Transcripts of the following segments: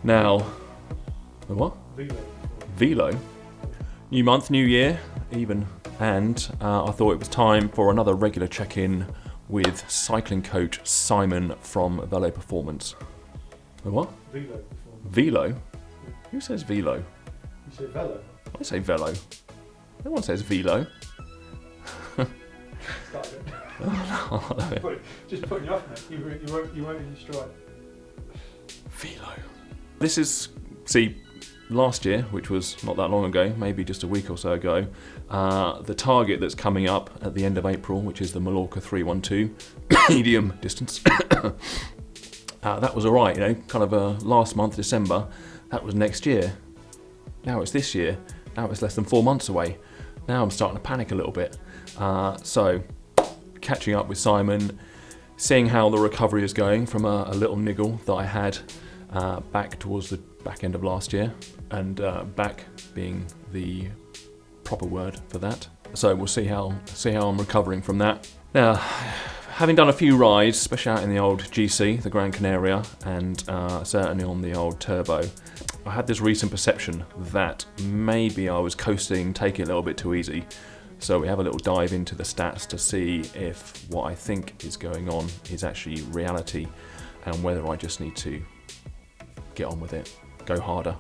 Now, the what? Velo. New month, new year, even. And I thought it was time for another regular check-in with cycling coach Simon from Velo Performance. The what? Velo Performance. Velo? Who says Velo? You say Velo? I say Velo. No one says Velo. Start it. Oh, no. Just putting you off, mate. You won't in your stride. Velo. This is, last year, which was not that long ago, maybe just a week or so ago, the target that's coming up at the end of April, which is the Mallorca 312 medium distance. That was all right, kind of last month, December. That was next year. Now it's this year. Now it's less than 4 months away. Now I'm starting to panic a little bit. So catching up with Simon, seeing how the recovery is going from a little niggle that I had back towards the back end of last year, and back being the proper word for that. So we'll see how I'm recovering from that. Now, having done a few rides, especially out in the old GC, the Gran Canaria, and certainly on the old Turbo, I had this recent perception that maybe I was coasting, taking it a little bit too easy. So we have a little dive into the stats to see if what I think is going on is actually reality, and whether I just need to get on with it, go harder.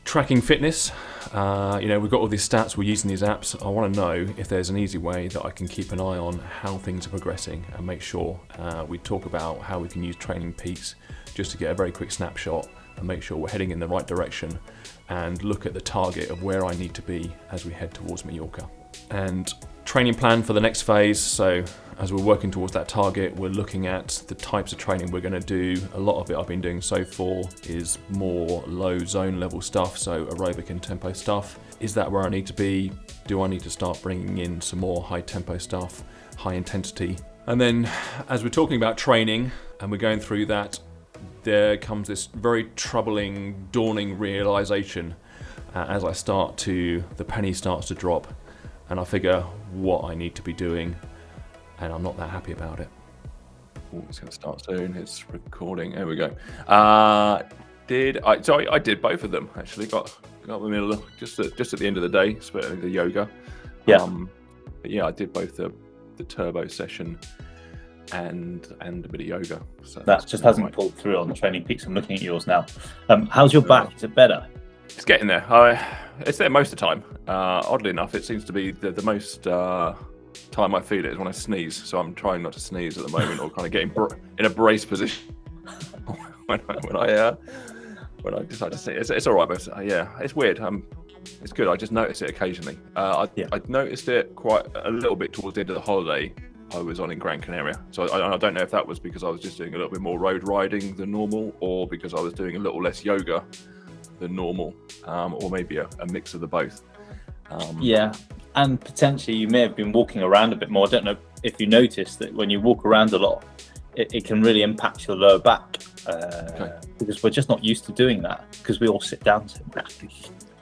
Tracking fitness, we've got all these stats, we're using these apps. I want to know if there's an easy way that I can keep an eye on how things are progressing, and make sure we talk about how we can use Training Peaks just to get a very quick snapshot and make sure we're heading in the right direction, and look at the target of where I need to be as we head towards Mallorca. And training plan for the next phase. So as we're working towards that target, we're looking at the types of training we're going to do. A lot of it I've been doing so far is more low zone level stuff, so aerobic and tempo stuff. Is that where I need to be? Do I need to start bringing in some more high tempo stuff, high intensity? And then as we're talking about training and we're going through that, there comes this very troubling, dawning realization as the penny starts to drop, and I figure what I need to be doing, and I'm not that happy about it. Oh, it's going to start soon. It's recording. There we go. I did both of them actually. Got the middle just at the end of the day, especially the yoga. Yeah. But yeah, I did both the turbo session and a bit of yoga. So that just hasn't pulled through on the Training Peaks. I'm looking at yours now. How's your back? Is it better? It's getting there. It's there most of the time. Oddly enough, it seems to be the most time I feel it is when I sneeze. So I'm trying not to sneeze at the moment, or kind of getting in a brace position when I decide to sneeze. It's all right, but yeah, it's weird. It's good. I just notice it occasionally. I noticed it quite a little bit towards the end of the holiday I was on in Gran Canaria. So I don't know if that was because I was just doing a little bit more road riding than normal, or because I was doing a little less yoga than normal, or maybe a mix of the both. Yeah, and potentially you may have been walking around a bit more. I don't know if you noticed that when you walk around a lot, it can really impact your lower back, because we're just not used to doing that, because we all sit down so much.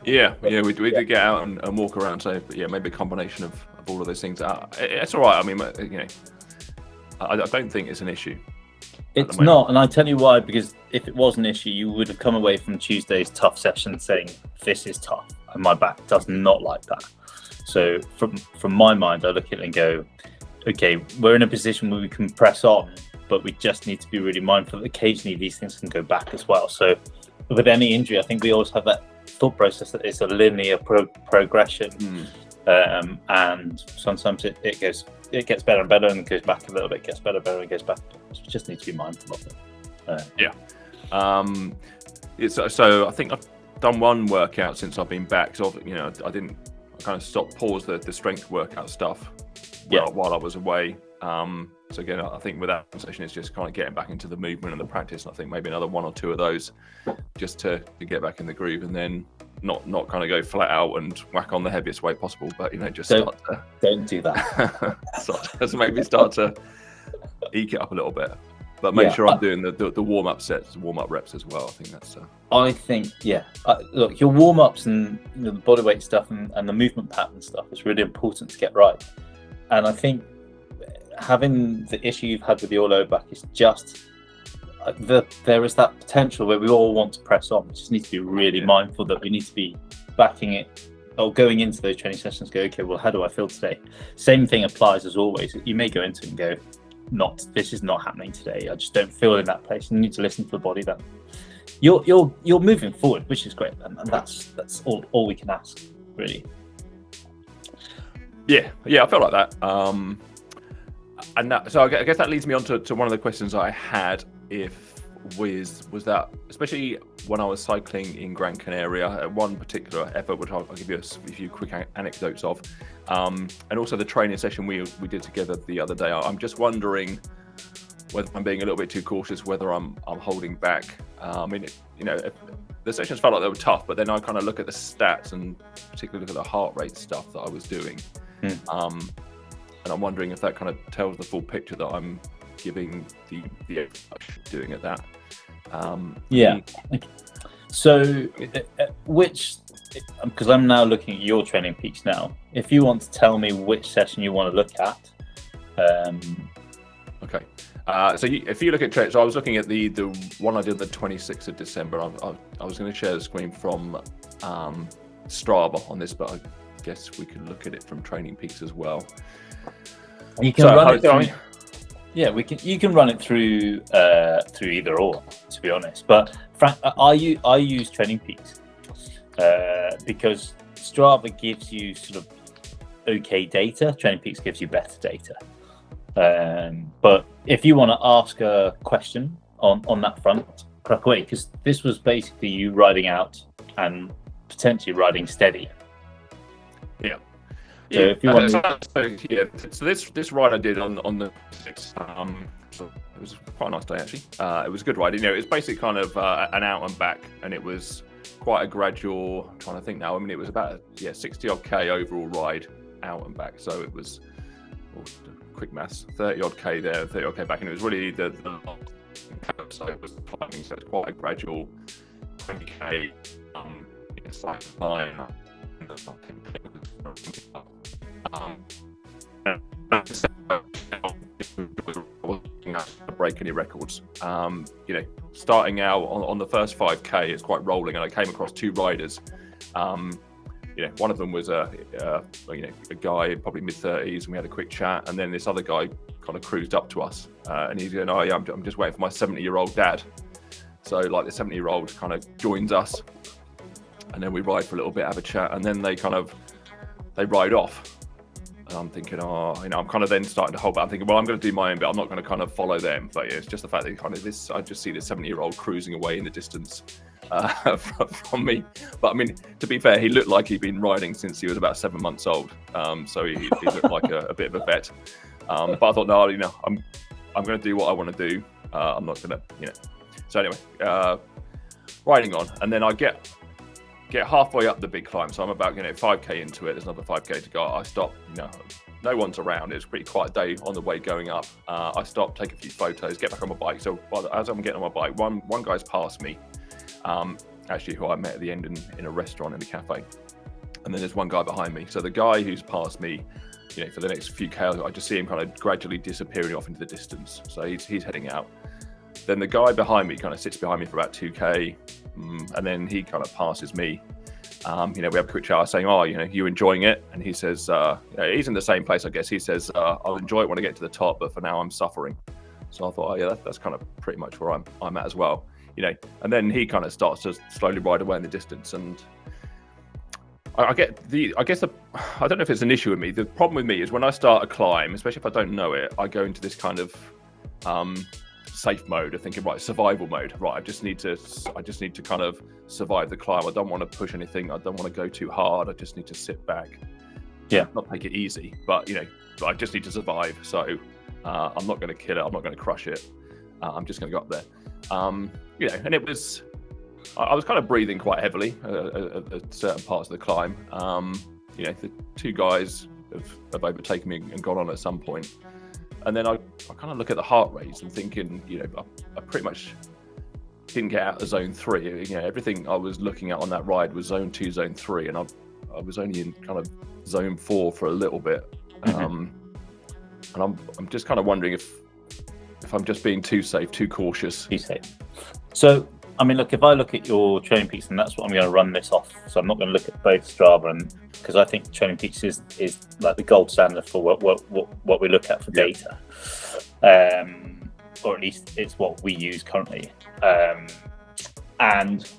Yeah, we did get out and walk around. So yeah, maybe a combination of all of those things. It's all right. I mean, I don't think it's an issue. It's not, and I tell you why, because if it was an issue, you would have come away from Tuesday's tough session saying, this is tough, and my back does not like that. So from my mind, I look at it and go, okay, we're in a position where we can press on, but we just need to be really mindful that occasionally these things can go back as well. So with any injury, I think we always have that thought process that it's a linear progression. And sometimes it gets better and better, and goes back a little bit, gets better and goes back. So we just need to be mindful of it. So I think I've done one workout since I've been back. So I kind of paused the strength workout stuff while I was away. So again, I think with that session, it's just kind of getting back into the movement and the practice. And I think maybe another one or two of those just to get back in the groove, and then not kind of go flat out and whack on the heaviest weight possible, but don't do that. Maybe start to eke it up a little bit, but make sure I'm doing the warm-up sets, warm-up reps as well. I think that's I think look, your warm-ups and the body weight stuff and the movement pattern stuff is really important to get right. And I think having the issue you've had with your low back is just, there is that potential where we all want to press on. We just need to be really mindful that we need to be backing it, or going into those training sessions, go, okay, well, how do I feel today? Same thing applies as always. You may go into it and go, this is not happening today. I just don't feel in that place. You need to listen to the body then. You're moving forward, which is great, and that's all we can ask, really. Yeah, I felt like that. So I guess that leads me on to one of the questions I had. Was that, especially when I was cycling in Gran Canaria, one particular effort, which I'll give you a few quick anecdotes of, and also the training session we did together the other day. I'm just wondering whether I'm being a little bit too cautious, whether I'm holding back. The sessions felt like they were tough, but then I kind of look at the stats and particularly look at the heart rate stuff that I was doing. And I'm wondering if that kind of tells the full picture that I'm giving the doing at that. So because I'm now looking at your training peaks now, if you want to tell me which session you want to look at. Okay. If you look at so I was looking at the one I did the 26th of December. I was going to share the screen from Strava on this, but I guess we could look at it from Training Peaks as well. You can run it through. Yeah, you can run it through either or, to be honest. But I use Training Peaks because Strava gives you sort of okay data. Training Peaks gives you better data. But if you want to ask a question on that front, crack away, because this was basically you riding out and potentially riding steady. Yeah. So if you want so this ride I did on the 6th, so it was quite a nice day actually. It was a good ride. It was basically kind of an out and back, and it was quite a gradual. I'm trying to think now. It was about 60 odd K overall ride out and back. So it was quick maths, 30 odd K there, 30 odd K back, and it was really the so it was climbing, so it's quite a gradual 20K line. Break any records. Starting out on the first 5K, it's quite rolling, and I came across two riders. One of them was a guy probably mid-30s, and we had a quick chat, and then this other guy kind of cruised up to us, and he's going, "Oh yeah, I'm just waiting for my 70-year-old dad." So like the 70-year-old kind of joins us, and then we ride for a little bit, have a chat, and then they ride off. And I'm thinking, I'm kind of then starting to hold back. I'm thinking, well, I'm going to do my own bit. I'm not going to kind of follow them. But it's just the fact that I just see this 70-year-old cruising away in the distance from me. But to be fair, he looked like he'd been riding since he was about 7 months old. So he looked like a bit of a vet. But I thought, no, I'm going to do what I want to do. I'm not going to, So anyway, riding on, and then I get halfway up the big climb, so I'm about 5K into it. There's another 5K to go. I stop. No one's around. It was a pretty quiet day on the way going up. I stop, take a few photos, get back on my bike. So as I'm getting on my bike, one guy's passed me, actually, who I met at the end in a restaurant in a cafe, and then there's one guy behind me. So the guy who's passed me, for the next few K, I just see him kind of gradually disappearing off into the distance. So he's heading out. Then the guy behind me kind of sits behind me for about 2K, and then he kind of passes me. We have a quick chat saying, you enjoying it? And he says, he's in the same place, I guess. He says, I'll enjoy it when I get to the top, but for now I'm suffering. So I thought, that's kind of pretty much where I'm at as well. And then he kind of starts to slowly ride away in the distance. And I don't know if it's an issue with me. The problem with me is when I start a climb, especially if I don't know it, I go into this kind of safe mode of thinking, right, survival mode. Right, I just need to kind of survive the climb. I don't want to push anything. I don't want to go too hard. I just need to sit back. Yeah. Not take it easy, but I just need to survive. So I'm not going to kill it. I'm not going to crush it. I'm just going to go up there. And it was, I was kind of breathing quite heavily at certain parts of the climb. The two guys have overtaken me and gone on at some point. And then I kind of look at the heart rates and thinking, I pretty much didn't get out of zone 3. Everything I was looking at on that ride was zone 2, zone 3, and I was only in kind of zone 4 for a little bit. And I'm just kind of wondering if if I'm just being too safe, too cautious. Be safe. So, I mean, look, if I look at your Training Peaks, and that's what I'm going to run this off. So I'm not going to look at both Strava and because I think Training Peaks is like the gold standard for what we look at for data, or at least it's what we use currently, and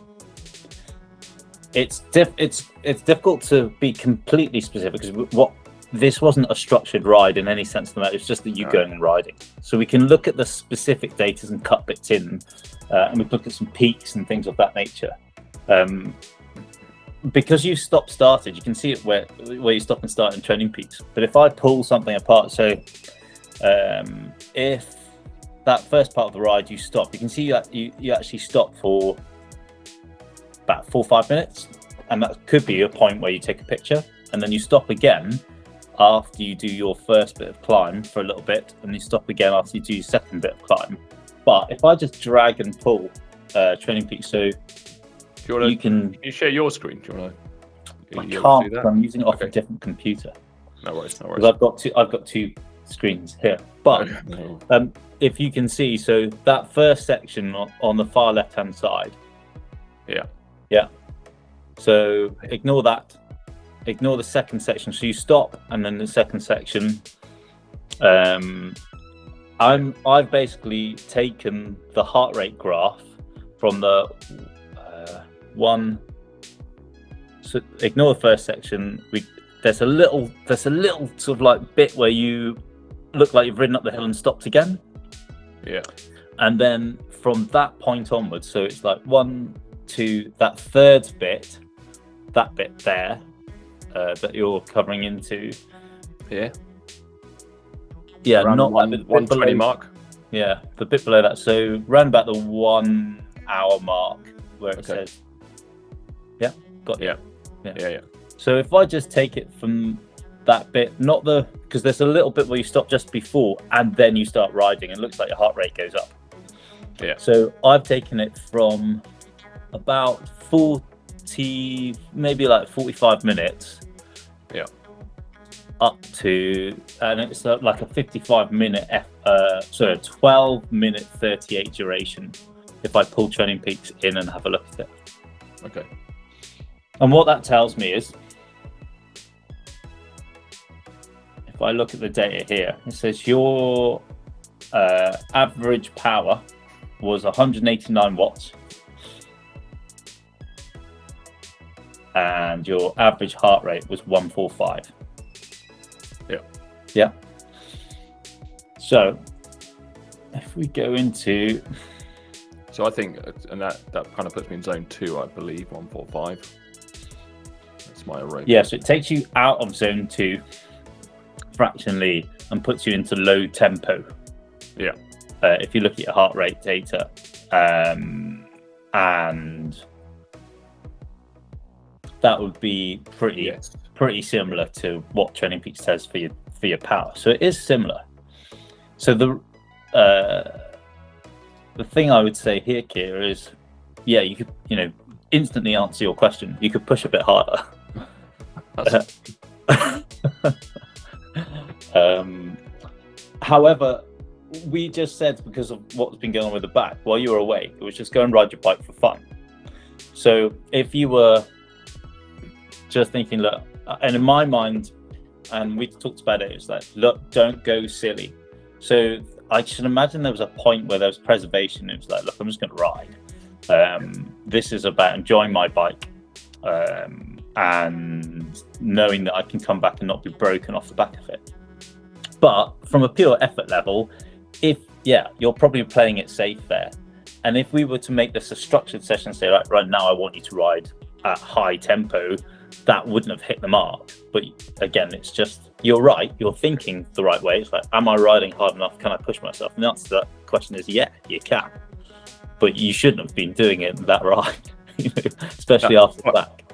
it's difficult to be completely specific because this wasn't a structured ride in any sense of the matter. It's just that you going and riding. So we can look at the specific data and cut bits in, and we look at some peaks and things of that nature. Because you started, you can see it where you stop and start in Training Peaks. But if I pull something apart, so if that first part of the ride you stop, you can see you actually stop for about 4 or 5 minutes, and that could be a point where you take a picture, and then you stop again after you do your first bit of climb for a little bit, and you stop again after you do your second bit of climb. But if I just drag and pull Training Peaks, so can you share your screen? Do you want to? I can't. Because I'm using it off a different computer. No worries. Because I've got two screens here. But if you can see, so that first section on the far left-hand side. Yeah. So ignore that. Ignore the second section. So you stop, and then the second section. I've basically taken the heart rate graph from the one. So ignore the first section. There's a little sort of like bit where you look like you've ridden up the hill and stopped again. Yeah. And then from that point onwards, so it's like 1, 2, that third bit, that bit there that you're covering into. Yeah. Yeah, around not like the 120 mark. Yeah, the bit below that. So round about the 1 hour mark where it says. Yeah, got you. Yeah. So if I just take it from that bit, because there's a little bit where you stop just before and then you start riding, it looks like your heart rate goes up. Yeah. So I've taken it from about 40, maybe like 45 minutes. Yeah. Up to, and it's like a 55-minute, 12-minute 38 duration. If I pull Training Peaks in and have a look at it. Okay. And what that tells me is, if I look at the data here, it says your average power was 189 watts. And your average heart rate was 145. Yeah. So if we go into... So I think, and that kind of puts me in zone 2, I believe, 145. That's my rate. Yeah, so it takes you out of zone 2 fractionally and puts you into low tempo. Yeah. If you look at your heart rate data, and that would be pretty similar to what Training Peaks says for your power. So it is similar. So the thing I would say here, Keir, is you could instantly answer your question. You could push a bit harder. However, we just said, because of what's been going on with the back while you were away, it was just go and ride your bike for fun. So if you were just thinking, look, and in my mind, and we talked about it, it's like, look, don't go silly. So I should imagine there was a point where there was preservation. It was like, look, I'm just going to ride. This is about enjoying my bike and knowing that I can come back and not be broken off the back of it. But from a pure effort level, you're probably playing it safe there. And if we were to make this a structured session, say, like, right now I want you to ride at high tempo, that wouldn't have hit the mark. But again, it's just, you're right, you're thinking the right way. It's like, am I riding hard enough? Can I push myself? And the answer to that question is, yeah, you can. But you shouldn't have been doing it that ride, especially after the back.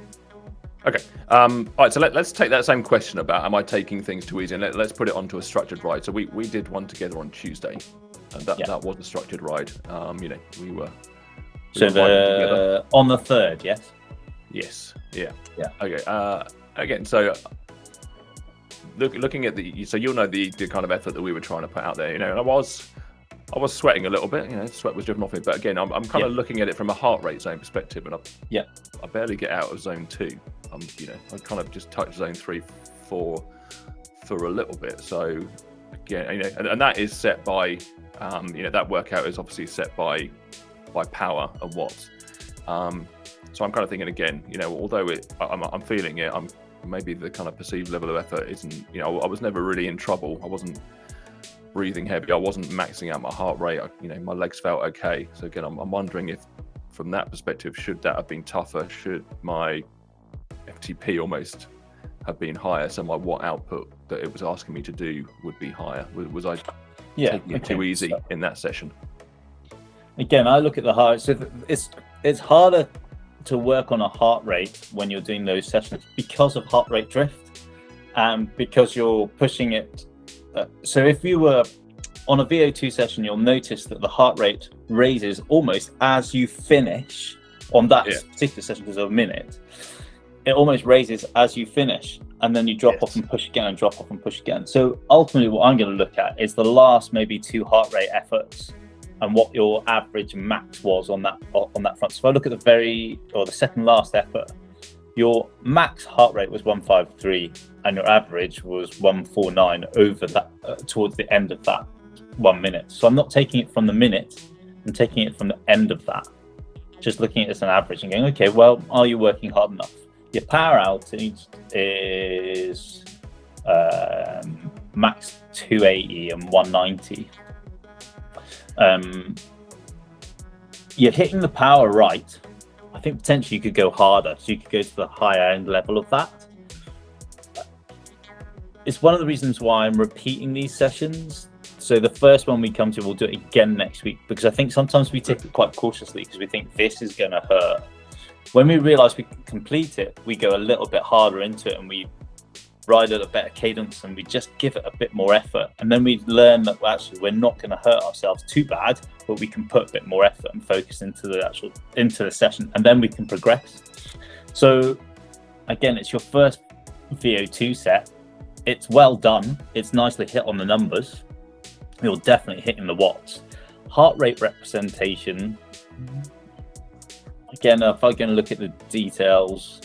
Okay. All right, so let's take that same question about, am I taking things too easy? And let's put it onto a structured ride. So we did one together on Tuesday, and that was a structured ride. We were on the 3rd, yes? Yes. Yeah. Okay. Again, so looking at so you'll know the kind of effort that we were trying to put out there. And I was I was sweating a little bit, sweat was driven off me. But again, I'm kind of looking at it from a heart rate zone perspective, and I barely get out of zone 2. I kind of just touch zone 3, 4 for a little bit. So again, and that is set by, that workout is obviously set by power and watts. So I'm kind of thinking again, although I'm feeling it, maybe the kind of perceived level of effort isn't, I was never really in trouble. I wasn't breathing heavy. I wasn't maxing out my heart rate. My legs felt okay. So again, I'm wondering if from that perspective, should that have been tougher? Should my FTP almost have been higher? So my watt output that it was asking me to do would be higher. Was I taking it too easy in that session? Again, I look at the heart. So it's harder to work on a heart rate when you're doing those sessions because of heart rate drift and because you're pushing it. So if you were on a VO2 session, you'll notice that the heart rate raises almost as you finish on that particular session because of a minute. It almost raises as you finish, and then you drop off and push again and drop off and push again. So ultimately what I'm going to look at is the last maybe 2 heart rate efforts and what your average max was on that front. So if I look at the second last effort, your max heart rate was 153 and your average was 149 over that towards the end of that 1 minute. So I'm not taking it from the minute, I'm taking it from the end of that, just looking at it as an average and going, okay, well, are you working hard enough? Your power altitude is max 280 and 190. You're hitting the power right. I think potentially you could go harder, so you could go to the higher end level of that. It's one of the reasons why I'm repeating these sessions. So the first one we come to, we'll do it again next week, because I think sometimes we take it quite cautiously because we think this is going to hurt. When we realize we can complete it, we go a little bit harder into it and we ride at a better cadence and we just give it a bit more effort. And then we learn that actually we're not going to hurt ourselves too bad, but we can put a bit more effort and focus into the session, and then we can progress. So again, it's your first VO2 set. It's well done. It's nicely hit on the numbers. You're definitely hitting the watts. Heart rate representation. Again, if I'm going to look at the details.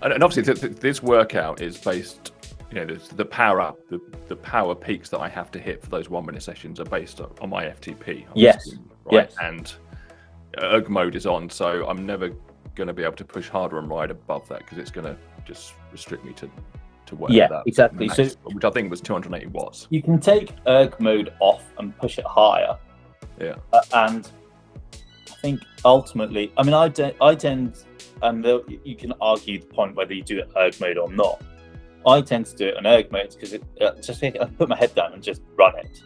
And obviously, this workout is based, the power up, the power peaks that I have to hit for those 1 minute sessions are based on my FTP. Yes. Right. Yes. And erg mode is on, so I'm never going to be able to push harder and ride above that because it's going to just restrict me to whatever that exactly. Max, so which I think was 280 watts. You can take erg mode off and push it higher. Yeah. And I think ultimately, I tend, and you can argue the point whether you do it erg mode or not. I tend to do it on erg mode because I put my head down and just run it.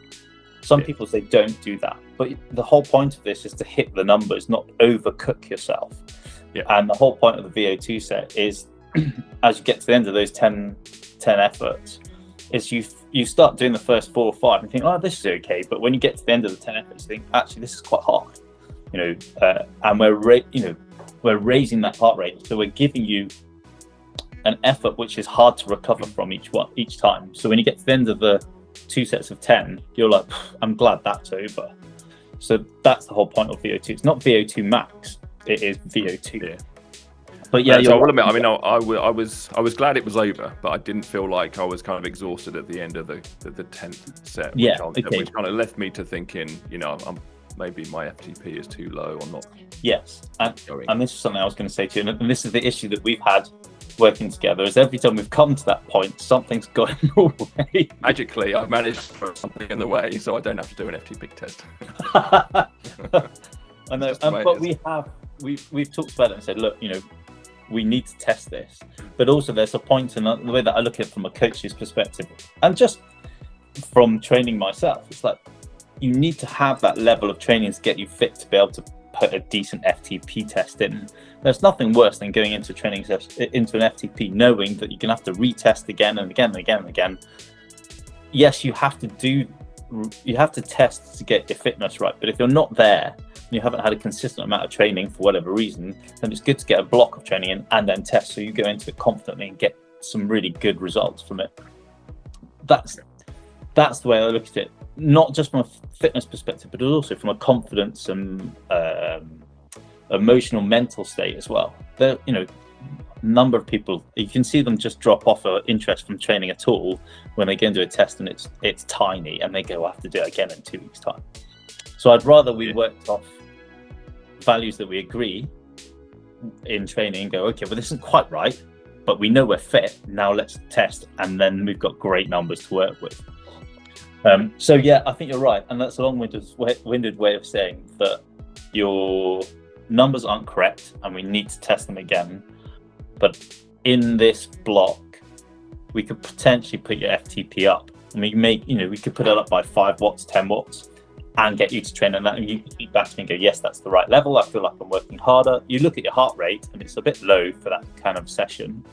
Some people say don't do that, but the whole point of this is to hit the numbers, not overcook yourself. Yeah. And the whole point of the VO2 set is, as you get to the end of those 10 efforts, is you start doing the first 4 or 5 and think, oh, this is okay. But when you get to the end of the 10 efforts, you think, actually, this is quite hard. And we're raising that heart rate, so we're giving you an effort which is hard to recover from each time. So when you get to the end of the 2 sets of 10, you're like, I'm glad that's over. So that's the whole point of VO2. It's not VO2 max, it is VO2. Yeah. But yeah, so I will admit, I was glad it was over, but I didn't feel like I was kind of exhausted at the end of the 10th set, which kind of left me to thinking, maybe my FTP is too low or not. Yes, and this is something I was going to say to you, and this is the issue that we've had working together, is every time we've come to that point, something's gone away. Magically, I've managed to put something in the way, so I don't have to do an FTP test. I know, but we've talked about it and said, look, we need to test this, but also there's a point in the way that I look at it from a coach's perspective, and just from training myself, it's like you need to have that level of training to get you fit to be able to put a decent FTP test in. There's nothing worse than going into training into an FTP knowing that you're gonna have to retest again and again and again and again. Yes, you have to test to get your fitness right, but if you're not there, you haven't had a consistent amount of training for whatever reason, then it's good to get a block of training in and then test, so you go into it confidently and get some really good results from it. that's the way I look at it, not just from a fitness perspective, but also from a confidence and emotional, mental state as well. There, number of people, you can see them just drop off of interest from training at all when they go into a test and it's tiny, and they go, I have to do it again in 2 weeks' time. So I'd rather we worked off values that we agree in training and go, okay, well, this isn't quite right, but we know we're fit. Now let's test, and then we've got great numbers to work with. So yeah, I think you're right, and that's a long-winded way of saying that your numbers aren't correct, and we need to test them again. But in this block, we could potentially put your FTP up, and we could put it up by 5 watts, 10 watts, and get you to train on that. And you can feed back to me and go, yes, that's the right level. I feel like I'm working harder. You look at your heart rate, and it's a bit low for that kind of session,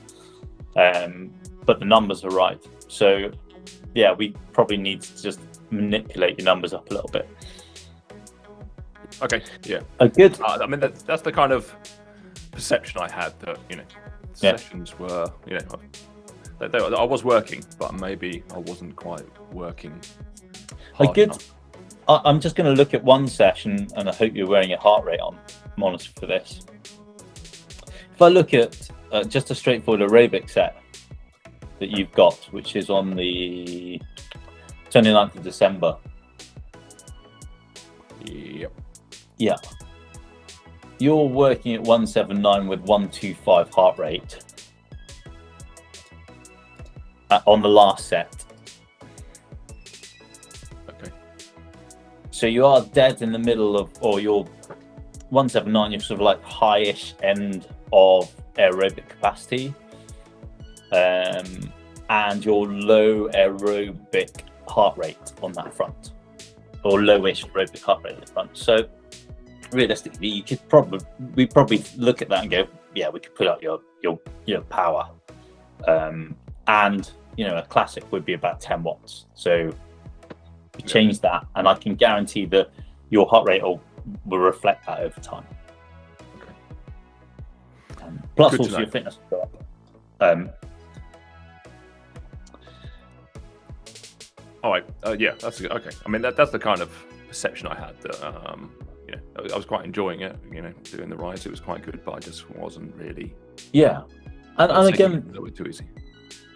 but the numbers are right. So yeah, we probably need to just manipulate your numbers up a little bit. Okay, yeah. Good. I mean, that's the kind of perception I had, that sessions were, I was working, but maybe I wasn't quite working hard enough. I'm just going to look at one session, and I hope you're wearing your heart rate on monitor for this. If I look at just a straightforward aerobic set that you've got, which is on the 29th of December. Yep. Yeah. You're working at 179 with 125 heart rate on the last set. Okay. So you are dead in the middle of, or you're 179, you're sort of like high-ish end of aerobic capacity. And your low aerobic heart rate on that front, or lowish aerobic heart rate at the front. So realistically, we probably look at that and go, yeah, we could put up your power, and a classic would be about 10 watts. So we change that, and I can guarantee that your heart rate will reflect that over time. Okay. Plus, also your fitness will go up. All right. Yeah, that's good. Okay. I mean, that's the kind of perception I had. That I was quite enjoying it. Doing the rides, it was quite good, but I just wasn't really. Yeah, and again, a little bit too easy.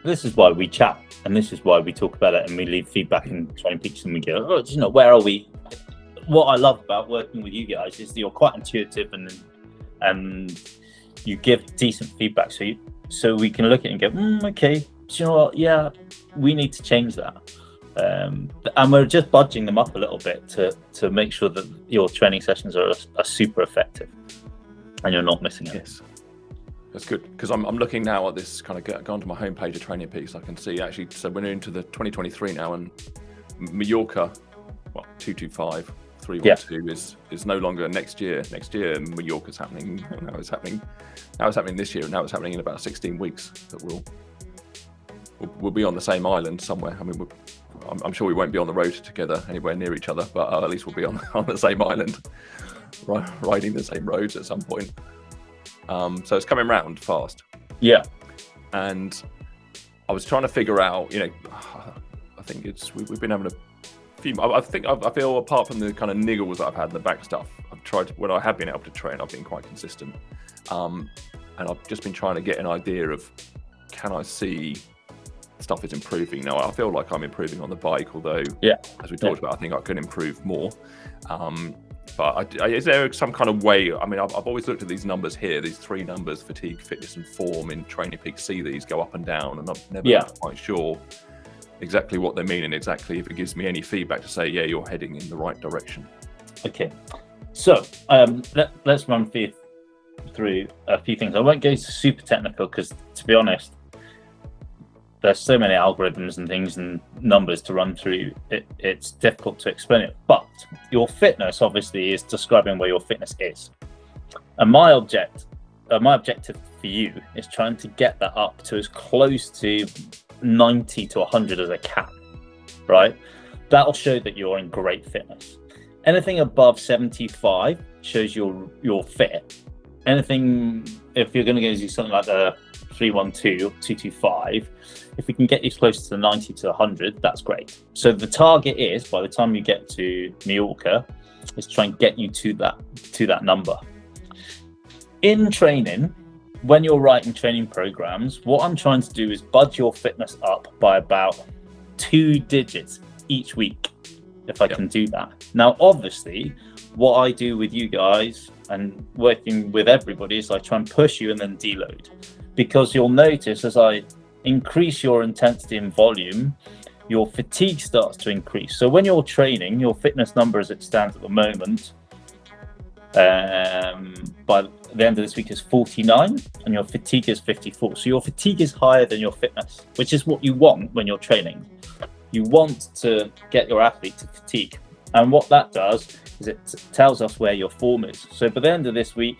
This is why we chat, and this is why we talk about it, and we leave feedback in Training Peaks, and we go, where are we? What I love about working with you guys is that you're quite intuitive, and you give decent feedback, so we can look at it and go, okay, do you know what? Yeah, we need to change that. And we're just budging them up a little bit to make sure that your training sessions are super effective and you're not missing out. Yes, that's good, because I'm looking now at this, kind of gone to my homepage of Training Peaks. I can see actually, so we're into the 2023 now, and Mallorca, 225, 312 is no longer next year. Next year Mallorca's happening. Now it's happening this year, and now it's happening in about 16 weeks. That we'll be on the same island somewhere. I mean, I'm sure we won't be on the road together anywhere near each other, but at least we'll be on the same island, riding the same roads at some point. So it's coming round fast. Yeah. And I was trying to figure out, I think we've been having a few. I feel, apart from the kind of niggles that I've had in the back stuff, I've tried when I have been able to train, I've been quite consistent. And I've just been trying to get an idea of, can I see stuff is improving now? I feel like I'm improving on the bike, although as we talked about, I think I can improve more. But is there some kind of way? I mean, I've always looked at these numbers here, these 3 numbers: fatigue, fitness, and form in Training Peaks. See these go up and down, and I've never been quite sure exactly what they mean, and exactly if it gives me any feedback to say, yeah, you're heading in the right direction. Okay, so let's run through a few things. I won't go super technical, because to be honest, there's so many algorithms and things and numbers to run through, it's difficult to explain it. But your fitness obviously is describing where your fitness is. And my objective for you is trying to get that up to as close to 90 to 100 as I can, right? That'll show that you're in great fitness. Anything above 75 shows you're fit. Anything, if you're going to go do something like the 312, 225. If we can get you close to the 90 to 100, that's great. So the target is, by the time you get to Mallorca, is try and get you to that number. In training, when you're writing training programs, what I'm trying to do is budge your fitness up by about 2 digits each week, if I can do that. Now, obviously, what I do with you guys and working with everybody is I try and push you and then deload, because you'll notice as I increase your intensity and volume, your fatigue starts to increase. So when you're training, your fitness number as it stands at the moment, by the end of this week is 49 and your fatigue is 54. So your fatigue is higher than your fitness, which is what you want when you're training. You want to get your athlete to fatigue. And what that does is it tells us where your form is. So by the end of this week,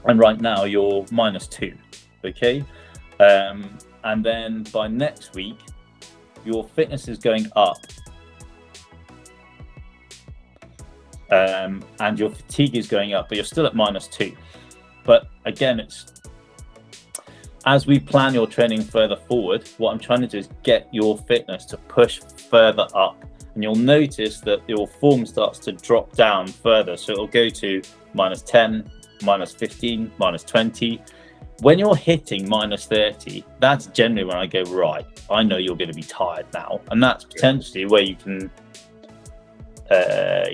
and right now you're -2, okay? And then by next week, your fitness is going up. And your fatigue is going up, but you're still at -2. But again, it's as we plan your training further forward, what I'm trying to do is get your fitness to push further up. And you'll notice that your form starts to drop down further. So it'll go to -10, -15, -20. When you're hitting -30, that's generally when I go, right, I know you're going to be tired now. And that's potentially where you can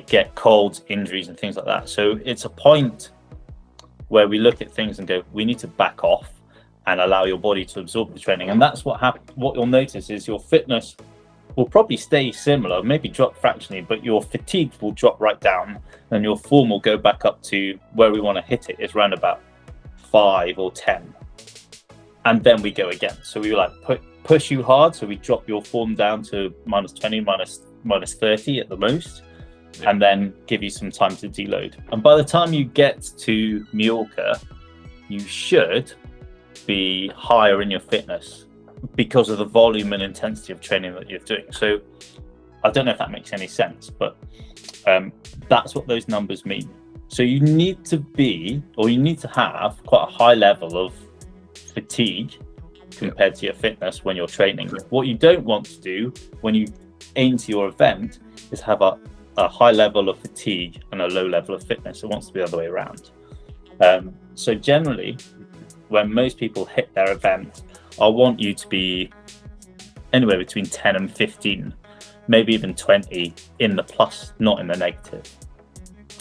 get colds, injuries, and things like that. So it's a point where we look at things and go, we need to back off and allow your body to absorb the training. And that's what happens. What you'll notice is your fitness will probably stay similar, maybe drop fractionally, but your fatigue will drop right down and your form will go back up to where we want to hit it, is around about 5 or 10. And then we go again. So we like push you hard. So we drop your form down to -20, -30 at the most, and then give you some time to deload. And by the time you get to Mallorca, you should be higher in your fitness because of the volume and intensity of training that you're doing. So I don't know if that makes any sense, but that's what those numbers mean. So you need to be, or you need to have quite a high level of fatigue compared to your fitness when you're training. What you don't want to do when you aim to your event is have a high level of fatigue and a low level of fitness. It wants to be the other way around. So generally, when most people hit their event, I want you to be anywhere between 10 and 15, maybe even 20 in the plus, not in the negative.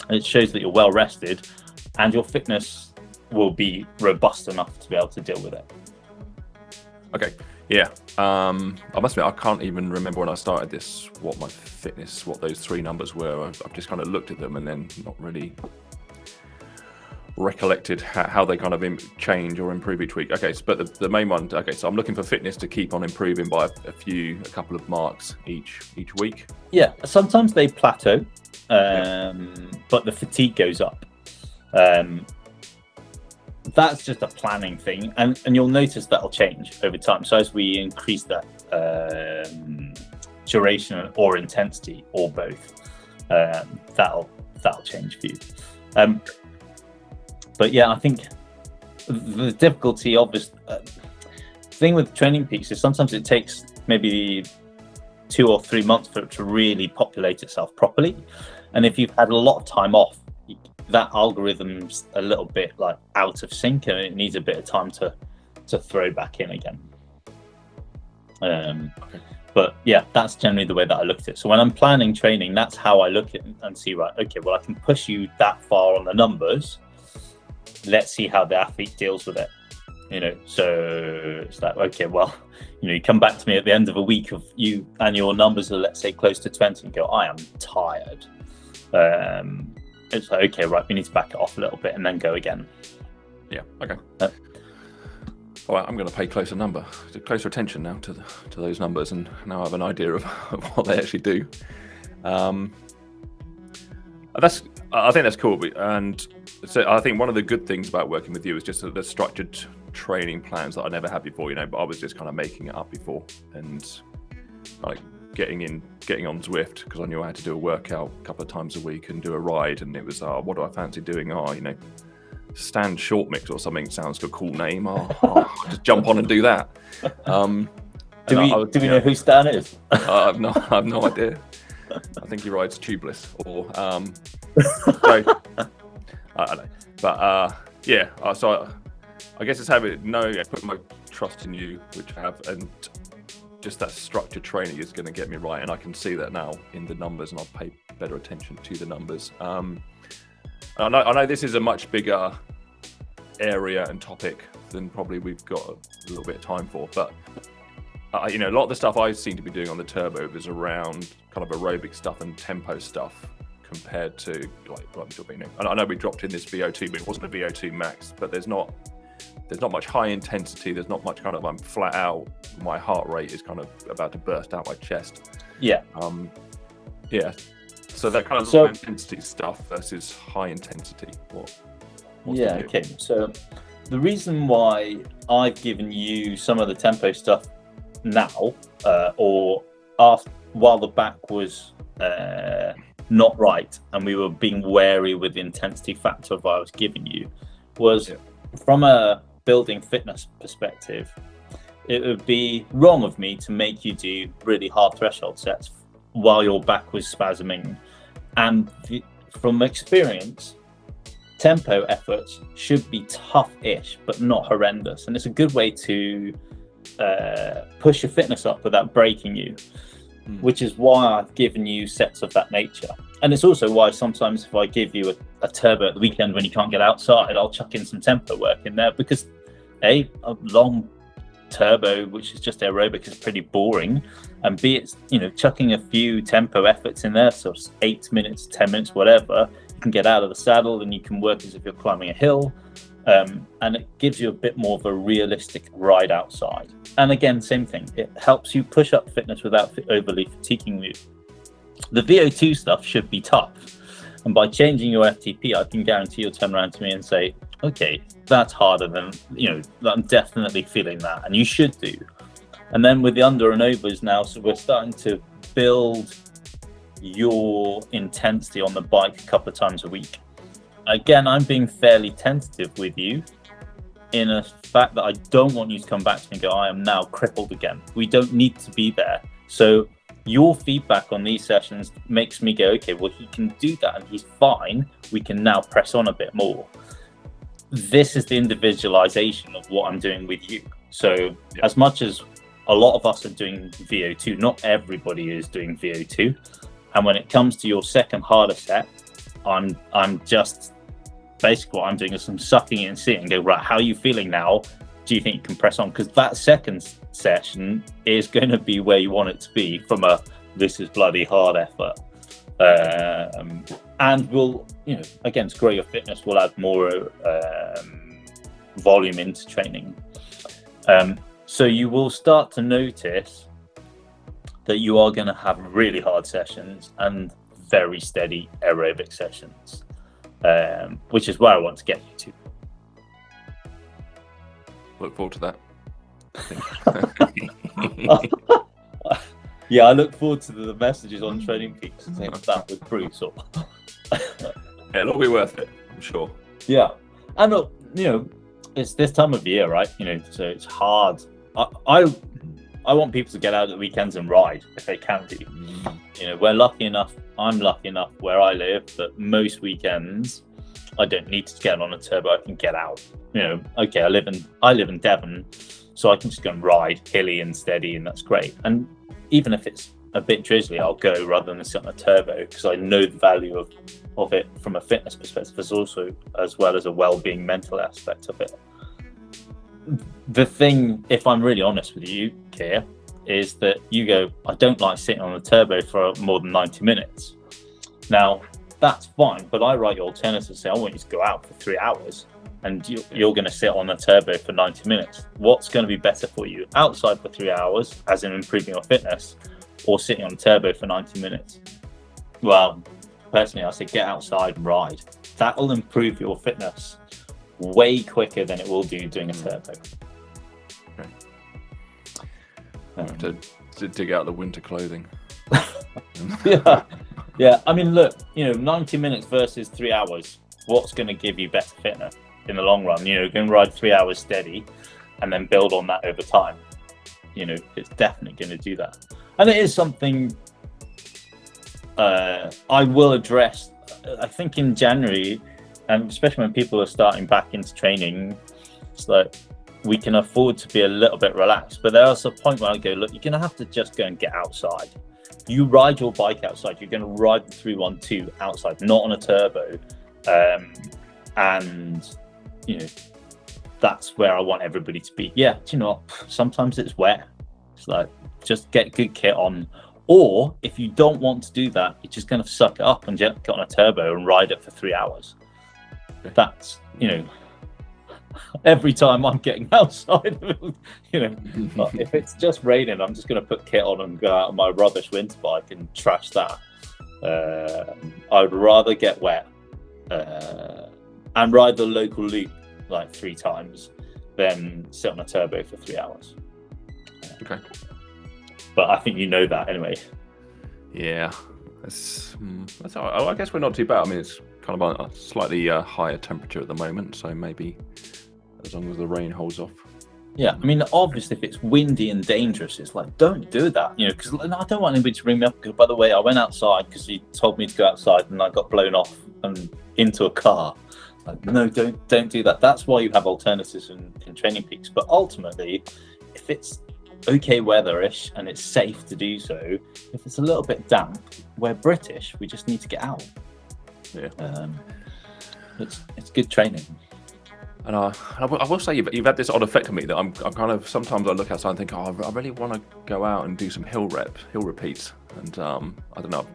And it shows that you're well rested and your fitness will be robust enough to be able to deal with it. Okay, yeah. I must admit, I can't even remember when I started this, what my fitness, what those 3 numbers were. I've just kind of looked at them and then not really recollected how they kind of change or improve each week. Okay, but the main one, okay, so I'm looking for fitness to keep on improving by a couple of marks each week. Yeah, sometimes they plateau, but the fatigue goes up. That's just a planning thing, and you'll notice that'll change over time. So as we increase that duration or intensity or both, that'll change for you. But yeah, I think the difficulty of this thing with Training Peaks is sometimes it takes maybe 2 or 3 months for it to really populate itself properly. And if you've had a lot of time off, that algorithm's a little bit like out of sync and it needs a bit of time to throw back in again. Okay. But yeah, that's generally the way that I look at it. So when I'm planning training, that's how I look at it and see, right, okay, well, I can push you that far on the numbers. Let's see how the athlete deals with it. So it's like, okay, well, you come back to me at the end of a week of you and your numbers are, let's say, close to 20 and go, I am tired. It's like, okay, right, we need to back it off a little bit and then go again. Yeah, okay. All right, I'm going to pay closer attention now to those numbers, and now I have an idea of what they actually do. I think that's cool, and so I think one of the good things about working with you is just the structured training plans that I never had before. But I was just kind of making it up before and like getting on Zwift because I knew I had to do a workout a couple of times a week and do a ride, and it was what do I fancy doing? stand short mix or something sounds like a cool name. I'll just jump on and do that. Do we know who Stan is? I've no idea. I think he rides tubeless or so, I don't know. But so I guess it's having put my trust in you, which I have, and just that structured training is going to get me right, and I can see that now in the numbers, and I'll pay better attention to the numbers. I know this is a much bigger area and topic than probably we've got a little bit of time for, but a lot of the stuff I seem to be doing on the turbo is around kind of aerobic stuff and tempo stuff compared to I know we dropped in this VO2, but it wasn't a VO2 max, but there's not much high intensity. There's not much kind of, I'm flat out. My heart rate is kind of about to burst out my chest. Yeah. So that kind of low intensity stuff versus high intensity. Okay. So the reason why I've given you some of the tempo stuff now, while the back was not right, and we were being wary with the intensity factor of what I was giving you, was from a building fitness perspective, it would be wrong of me to make you do really hard threshold sets while your back was spasming. And from experience, tempo efforts should be tough-ish, but not horrendous. And it's a good way to push your fitness up without breaking you, which is why I've given you sets of that nature. And it's also why sometimes if I give you a turbo at the weekend when you can't get outside, I'll chuck in some tempo work in there, because a long turbo, which is just aerobic, is pretty boring, and B, it's chucking a few tempo efforts in there, so 8 minutes, 10 minutes, whatever. You can get out of the saddle and you can work as if you're climbing a hill, and it gives you a bit more of a realistic ride outside. And again, same thing, it helps you push up fitness without overly fatiguing you. The VO2 stuff should be tough, and by changing your FTP, I can guarantee you'll turn around to me and say, okay, that's harder than, I'm definitely feeling that, and you should do. And then with the under and overs now, so we're starting to build your intensity on the bike a couple of times a week. Again, I'm being fairly tentative with you in a fact that I don't want you to come back to me and go, I am now crippled again. We don't need to be there. So your feedback on these sessions makes me go, okay, well, he can do that and he's fine. We can now press on a bit more. This is the individualization of what I'm doing with you. So as much as a lot of us are doing VO2, not everybody is doing VO2. And when it comes to your second harder set, I'm just basically what I'm doing is I'm sucking it and seeing and go, right, how are you feeling now? Do you think you can press on? Because that second session is going to be where you want it to be from a this is bloody hard effort. And we'll, again, to grow your fitness, we'll add more volume into training. So you will start to notice that you are going to have really hard sessions and very steady aerobic sessions, which is where I want to get you to. Look forward to that. Yeah, I look forward to the messages on Training Peaks and saying that with Bruce. It'll be worth it, I'm sure. Yeah, and look, it's this time of year, right? So it's hard. I want people to get out at the weekends and ride if they can do. We're lucky enough. I'm lucky enough where I live that most weekends I don't need to get on a turbo. I can get out. Okay, I live in Devon, so I can just go and ride hilly and steady, and that's great. And even if it's a bit drizzly, I'll go rather than sit on a turbo, because I know the value of it from a fitness perspective, as well as a well-being mental aspect of it. The thing, if I'm really honest with you, Keir, is that you go, I don't like sitting on a turbo for more than 90 minutes. Now, that's fine, but I write your alternative, say, I want you to go out for 3 hours, and you're going to sit on a turbo for 90 minutes. What's going to be better for you? Outside for 3 hours, as in improving your fitness, or sitting on a turbo for 90 minutes? Well, personally, I say get outside and ride. That'll improve your fitness way quicker than it will do doing a turbo. Okay. I have to dig out the winter clothing. Yeah. I mean, look, 90 minutes versus 3 hours. What's going to give you better fitness? in the long run. You can ride 3 hours steady and then build on that over time. It's definitely going to do that. And it is something I will address, I think, in January, and especially when people are starting back into training. It's like we can afford to be a little bit relaxed, but there's a point where I go, look, you're going to have to just go and get outside. You ride your bike outside, you're going to ride the 312 outside, not on a turbo. And that's where I want everybody to be. Yeah, do you know what? Sometimes it's wet. It's like, just get good kit on. Or if you don't want to do that, you're just going to suck it up and get on a turbo and ride it for 3 hours. That's, every time I'm getting outside, if it's just raining, I'm just going to put kit on and go out on my rubbish winter bike and trash that. I would rather get wet and ride the local loop like 3 times than sit on a turbo for 3 hours. Okay. But I think that anyway. Yeah, that's I guess we're not too bad. I mean, it's kind of on a slightly higher temperature at the moment, so maybe as long as the rain holds off. Yeah, I mean, obviously, if it's windy and dangerous, it's like, don't do that, because I don't want anybody to ring me up. Because, by the way, I went outside because he told me to go outside, and I got blown off and into a car. Like, no, don't do that. That's why you have alternatives in training peaks. But ultimately, if it's okay weatherish and it's safe to do so, if it's a little bit damp, we're British. We just need to get out. Yeah, it's good training. And I will say you've had this odd effect on me that I'm kind of, sometimes I look outside and think, I really want to go out and do some hill repeats, and I don't know,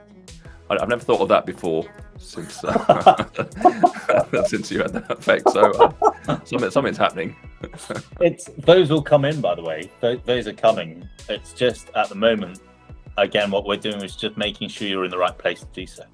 I've never thought of that before since since you had that effect. So something's happening. Those will come in, by the way. Those are coming. It's just at the moment, again, what we're doing is just making sure you're in the right place to do so.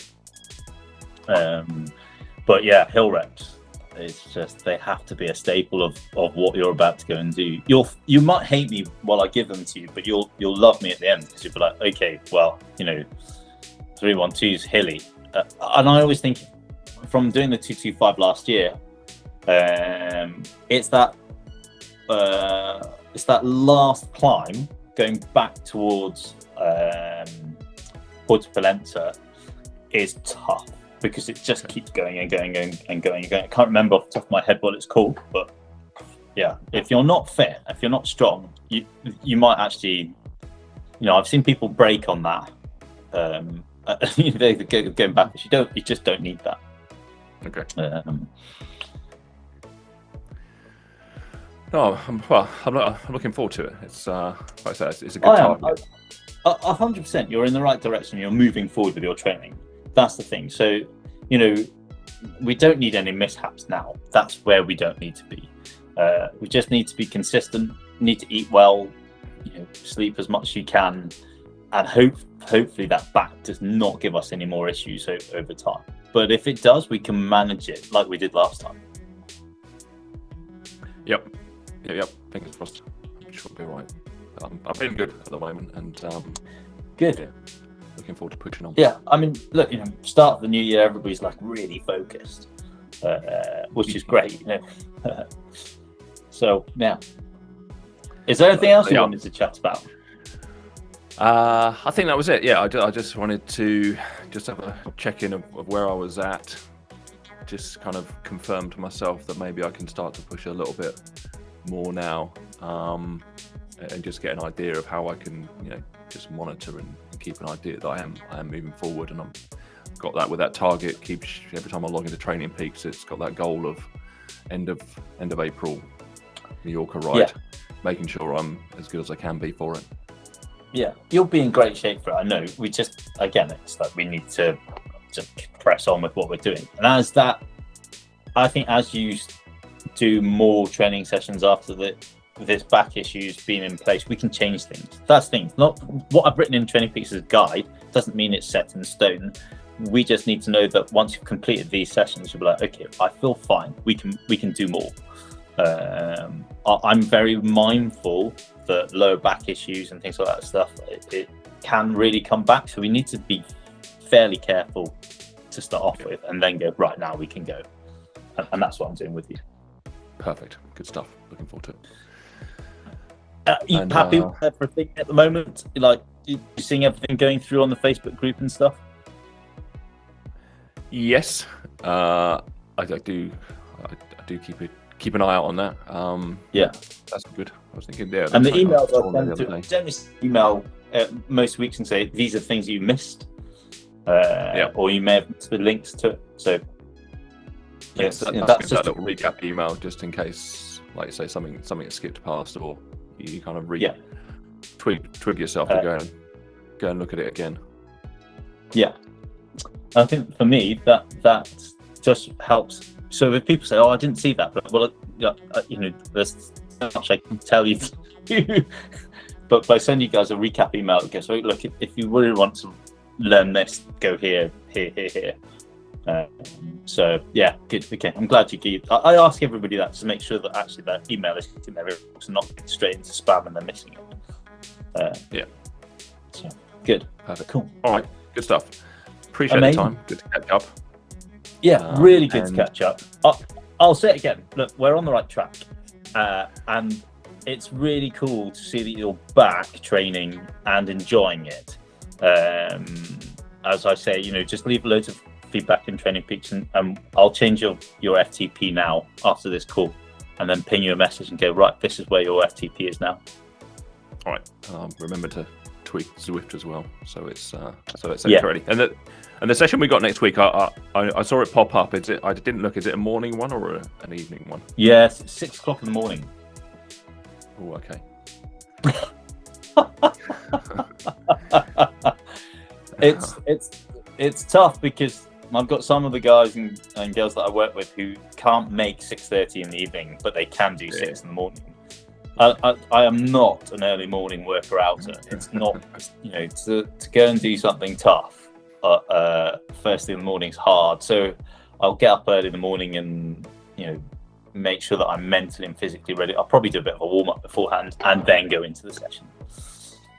But yeah, hill reps. It's just, they have to be a staple of what you're about to go and do. You might hate me while I give them to you, but you'll love me at the end, because you'll be like, okay, well, 312's hilly. And I always think, from doing the 225 last year, it's that last climb going back towards Porta Polenta is tough, because it just keeps going and going and going and going. I can't remember off the top of my head what it's called, but yeah, if you're not fit, if you're not strong, you might actually, I've seen people break on that. They're going backwards. You just don't need that. Okay. I'm looking forward to it. It's like I said, it's a good target. 100%. You're in the right direction. You're moving forward with your training. That's the thing. So, we don't need any mishaps now. That's where we don't need to be. We just need to be consistent, need to eat well, sleep as much as you can, and hopefully that back does not give us any more issues over time. But if it does, we can manage it like we did last time. Yep. Fingers crossed. I'm sure it'll be right. I'm feeling good at the moment, and good. Yeah, looking forward to pushing on. Yeah, I mean, look, start of the new year, everybody's like really focused, which is great. So yeah, is there anything else you wanted to chat about? I think that was it. Yeah, I just wanted to have a check-in of where I was at. Just kind of confirm to myself that maybe I can start to push a little bit more now, and just get an idea of how I can, just monitor and keep an idea that I am moving forward, and I'm got that with that target. Every time I log into Training Peaks, it's got that goal of end of April, Mallorca ride. Yeah. Making sure I'm as good as I can be for it. Yeah, you'll be in great shape for it. I know. We just, again, it's like we need to press on with what we're doing. And I think as you do more training sessions after this back issue's been in place, we can change things. That's things. Not what I've written in Training Peaks as a guide doesn't mean it's set in stone. We just need to know that once you've completed these sessions, you'll be like, okay, I feel fine. We can do more. I'm very mindful that lower back issues and things like that stuff, it can really come back. So we need to be fairly careful to start off with, and then go, right, now we can go. And that's what I'm doing with you. Perfect. Good stuff. Looking forward to it. You And, happy with everything at the moment? Like, you seeing everything going through on the Facebook group and stuff? Yes, I do keep an eye out on that. Yeah, that's good. I was thinking there. and the emails I send to email most weeks and say these are things you missed, or you may have missed the links to it. So yes, that's just a little recap email just in case, like you say, something is skipped past, or you kind of twig yourself to go and look at it again. Yeah. I think for me that just helps. So if people say, "Oh, I didn't see that," but there's not much I can tell you. But by sending you guys a recap email, it goes, "Look, if you really want to learn this, go here." So yeah, good. Okay, I'm glad you gave. I ask everybody that to make sure that actually that email is in their inbox and not straight into spam and they're missing it. So good. Perfect. Cool. All right. Good stuff. Appreciate the time. Good to catch up. Yeah, really good to catch up. I'll say it again. Look, we're on the right track, and it's really cool to see that you're back training and enjoying it. As I say, just leave loads of feedback in Training Peaks, and I'll change your FTP now after this call, and then ping you a message and go, right, this is where your FTP is now. All right. Remember to tweak Zwift as well, so it's correctly. And the session we got next week, I saw it pop up. I didn't look. Is it a morning one or an evening one? Yes, 6 o'clock in the morning. Oh, okay. It's tough because I've got some of the guys and girls that I work with who can't make 6:30 in the evening, but they can do 6 in the morning. I am not an early morning worker outer. It's not, to go and do something tough first thing in the morning is hard. So I'll get up early in the morning and, make sure that I'm mentally and physically ready. I'll probably do a bit of a warm up beforehand and then go into the session.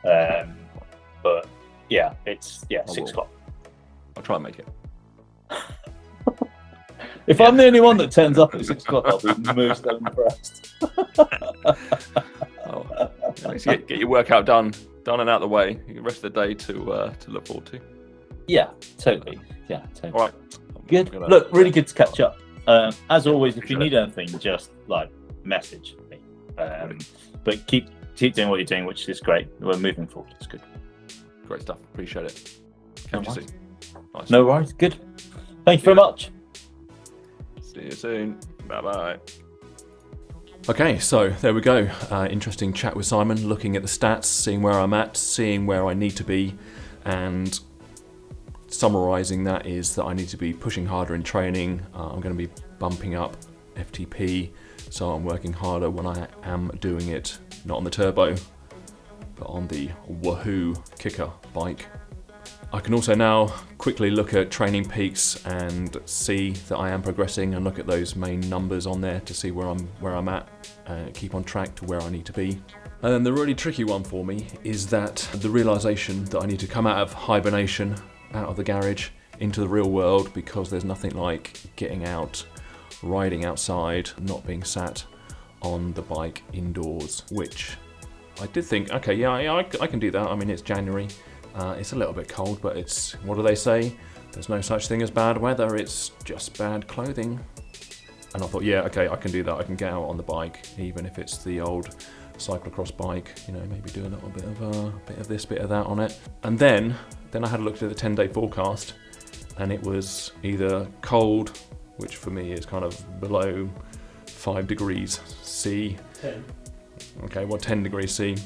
But yeah, it's 6 o'clock. I'll try and make it. If I'm the only one that turns up at 6 o'clock, I'll be most impressed. Get your workout done and out of the way. The rest of the day to look forward to. Yeah, totally. All right. Good. Look, really good to catch up. As always, if you need anything, just message me. But keep doing what you're doing, which is great. We're moving forward. It's good. Great stuff. Appreciate it. Catch you soon. Nice. No worries. Good. Thank you very much. See you soon. Bye-bye. Okay, so there we go. Interesting chat with Simon, looking at the stats, seeing where I'm at, seeing where I need to be, and summarising that is that I need to be pushing harder in training. I'm going to be bumping up FTP, so I'm working harder when I am doing it, not on the turbo, but on the Wahoo kicker bike. I can also now quickly look at Training Peaks and see that I am progressing, and look at those main numbers on there to see where I'm at, keep on track to where I need to be. And then the really tricky one for me is that the realisation that I need to come out of hibernation, out of the garage, into the real world, because there's nothing like getting out, riding outside, not being sat on the bike indoors, which I did think, okay, yeah, I can do that. I mean, it's January. It's a little bit cold, but it's, what do they say? There's no such thing as bad weather, it's just bad clothing. And I thought, yeah, okay, I can do that. I can get out on the bike, even if it's the old cyclocross bike, maybe do a little bit of this, bit of that on it. And then I had a look at the 10-day forecast, and it was either cold, which for me is kind of below 5 degrees C. 10. Okay, well, 10 degrees C.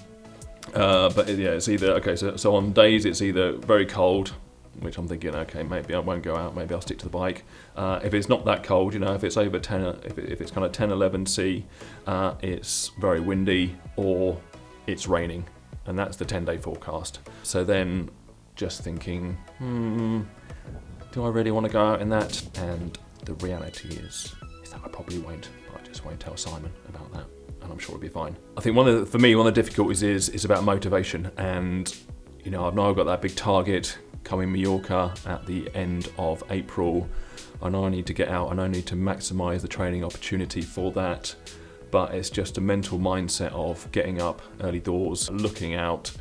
But yeah, it's either, okay, so on days it's either very cold, which I'm thinking, okay, maybe I won't go out, maybe I'll stick to the bike. If it's not that cold, if it's over 10, if it's kind of 10, 11 C, it's very windy, or it's raining, and that's the 10-day forecast. So then just thinking, do I really want to go out in that? And the reality is that I probably won't, but I just won't tell Simon about that, and I'm sure it'll be fine. I think for me, one of the difficulties is about motivation, and I've now got that big target coming Mallorca at the end of April. I know I need to get out and I need to maximise the training opportunity for that. But it's just a mental mindset of getting up early doors, looking out,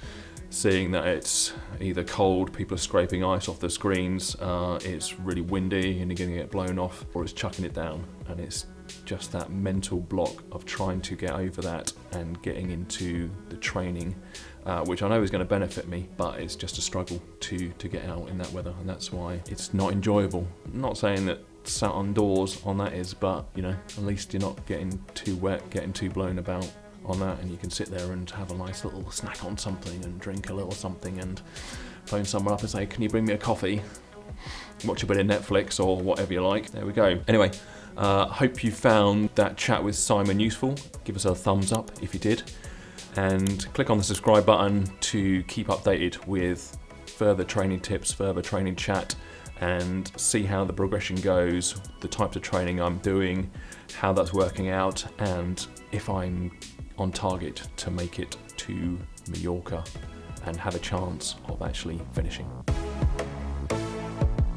seeing that it's either cold, people are scraping ice off the screens, it's really windy and you're going to get blown off, or it's chucking it down. And it's just that mental block of trying to get over that and getting into the training, which I know is going to benefit me, but it's just a struggle to get out in that weather, and that's why it's not enjoyable. I'm not saying that sat on doors on that is, but you know, at least you're not getting too wet, getting too blown about on that, and you can sit there and have a nice little snack on something and drink a little something and phone someone up and say, can you bring me a coffee? Watch a bit of Netflix or whatever you like. There we go. Anyway, hope you found that chat with Simon useful. Give us a thumbs up if you did, and click on the subscribe button to keep updated with further training tips, further training chat, and see how the progression goes, the types of training I'm doing, how that's working out, and if I'm on target to make it to Mallorca and have a chance of actually finishing.